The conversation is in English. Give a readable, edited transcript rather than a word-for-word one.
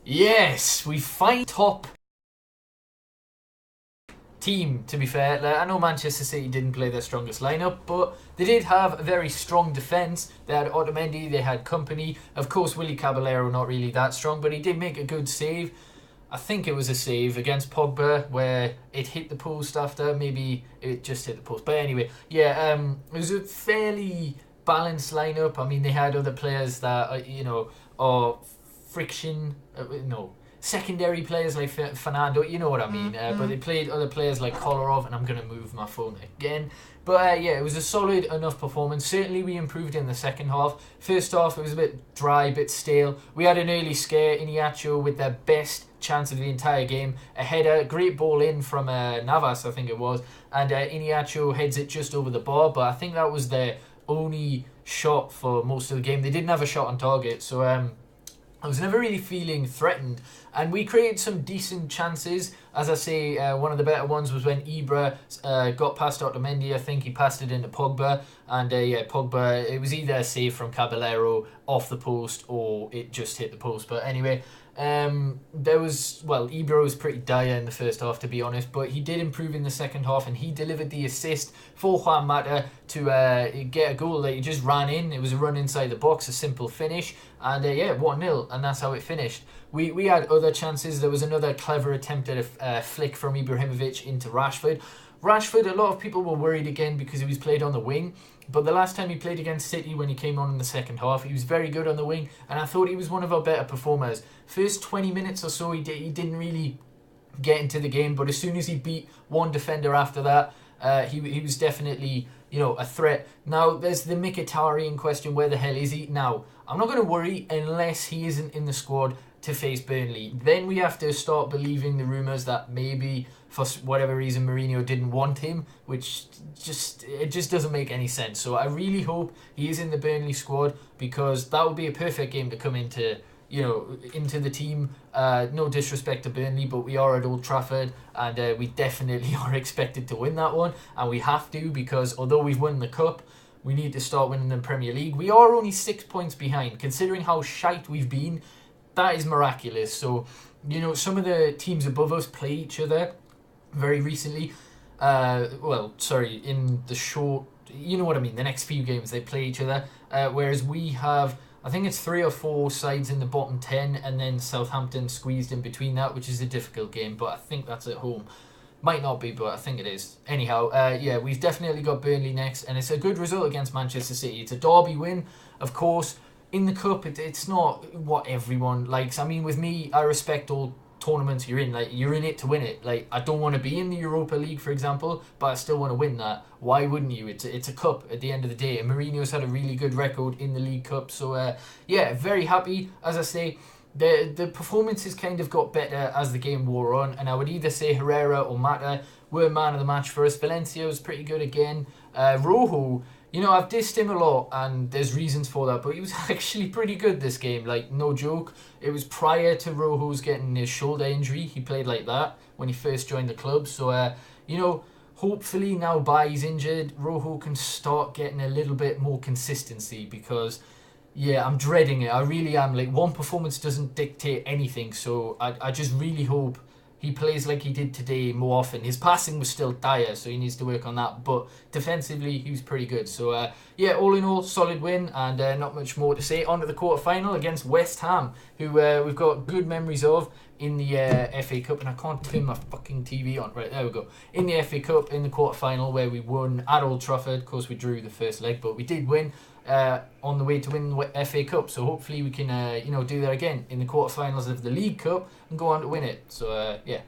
Yes, we find top team, to be fair. I know Manchester City didn't play their strongest lineup, but they did have a very strong defence. They had Otamendi, they had Company. Of course, Willy Caballero not really that strong, but he did make a good save. I think it was a save against Pogba where it hit the post after. Maybe it just hit the post. But anyway, yeah, it was a fairly balanced lineup. I mean, they had other players that, are friction, no, secondary players like Fernando, you know what I mean. But they played other players like Kolarov, and I'm going to move my phone again. But yeah, it was a solid enough performance. Certainly we improved in the second half. First half, it was a bit dry, a bit stale. We had an early scare, Iniacho with their best chance of the entire game. A header, great ball in from Navas, I think it was. And Iniacho heads it just over the bar, but I think that was their only shot for most of the game. They didn't have a shot on target, so I was never really feeling threatened, and we created some decent chances. As I say, one of the better ones was when Ibra got past Otamendi. I think he passed it into Pogba, and yeah, Pogba, it was either a save from Caballero off the post or it just hit the post. But anyway, Ibra was pretty dire in the first half, to be honest, but he did improve in the second half, and he delivered the assist for Juan Mata to get a goal that he just ran in. It was a run inside the box, a simple finish, and yeah, 1-0, and that's how it finished. We had other chances. There was another clever attempt at a flick from Ibrahimovic into Rashford. Rashford, a lot of people were worried again because he was played on the wing, but the last time he played against City when he came on in the second half, he was very good on the wing, and I thought he was one of our better performers. First 20 minutes or so, he didn't really get into the game, but as soon as he beat one defender after that, he was definitely, a threat. Now, there's the Mkhitaryan question, where the hell is he? Now, I'm not going to worry unless he isn't in the squad to face Burnley. Then we have to start believing the rumours that maybe for whatever reason Mourinho didn't want him, which just doesn't make any sense. So I really hope he is in the Burnley squad, because that would be a perfect game to come into the team. No disrespect to Burnley, but we are at Old Trafford, and we definitely are expected to win that one, and we have to, because although we've won the Cup, we need to start winning the Premier League. We are only 6 points behind, considering how shite we've been. That is miraculous. So, some of the teams above us play each other very recently. In the short, you know what I mean, the next few games they play each other, whereas we have, I think it's 3 or 4 sides in the bottom 10, and then Southampton squeezed in between that, which is a difficult game, but I think that's at home. Might not be, but I think it is. Anyhow, yeah, we've definitely got Burnley next, and it's a good result against Manchester City. It's a derby win, of course. In the Cup, it's not what everyone likes. I mean, with me, I respect all tournaments you're in. Like, you're in it to win it. Like, I don't want to be in the Europa League, for example, but I still want to win that. Why wouldn't you? It's a cup at the end of the day, and Mourinho's had a really good record in the League Cup. So, yeah, very happy. As I say, the performances kind of got better as the game wore on, and I would either say Herrera or Mata were man of the match for us. Valencia was pretty good again. Rojo, I've dissed him a lot, and there's reasons for that, but he was actually pretty good this game, like, no joke. It was prior to Rojo's getting his shoulder injury. He played like that when he first joined the club, so, hopefully now Bailly's injured, Rojo can start getting a little bit more consistency, because, yeah, I'm dreading it. I really am. Like, one performance doesn't dictate anything, so I just really hope he plays like he did today more often. His passing was still dire, so he needs to work on that. But defensively, he was pretty good. So, yeah, all in all, solid win, and not much more to say. On to the quarter-final against West Ham, who we've got good memories of in the FA Cup. And I can't turn my fucking TV on. Right, there we go. In the FA Cup, in the quarter-final, where we won at Old Trafford. Of course, we drew the first leg, but we did win on the way to win the FA Cup. So hopefully we can, do that again in the quarterfinals of the League Cup and go on to win it. So, yeah.